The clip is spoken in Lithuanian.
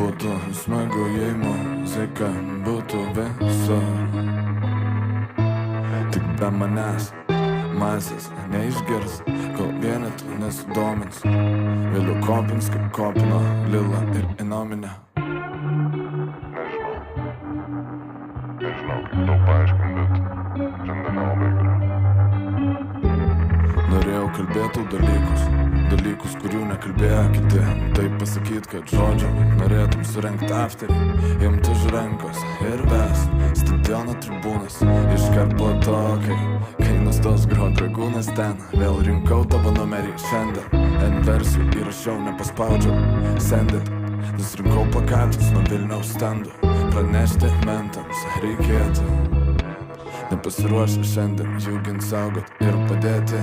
Būtų smagu, jei muzika būtų visa. Tik be manęs masės neišgirs, kol vienetų nesudomins. Vėliau kopins, kaip kopino Lila ir Inominė. Nežinau kaip tau paaiškint, bet šiandien nelabai galiu. Norėjau kalbėtų dalykus, kurių nekalbėjo kiti. Taip pasakyt, kad žodžiu norėtum surengt afterį, imt už rankos ir vest stadiono tribūnas. Iškart po to, kai nustos grot Dragūnas ten, vėl rinkau tavo numerį šiandien. N versijų įrašiau, nepaspaudžiau sendit. Nusirinkau plakatus nuo Vilniaus stendų, pranešti mentams reikėtų. Nepasiruošę šiandien jų gint, saugot ir padėti.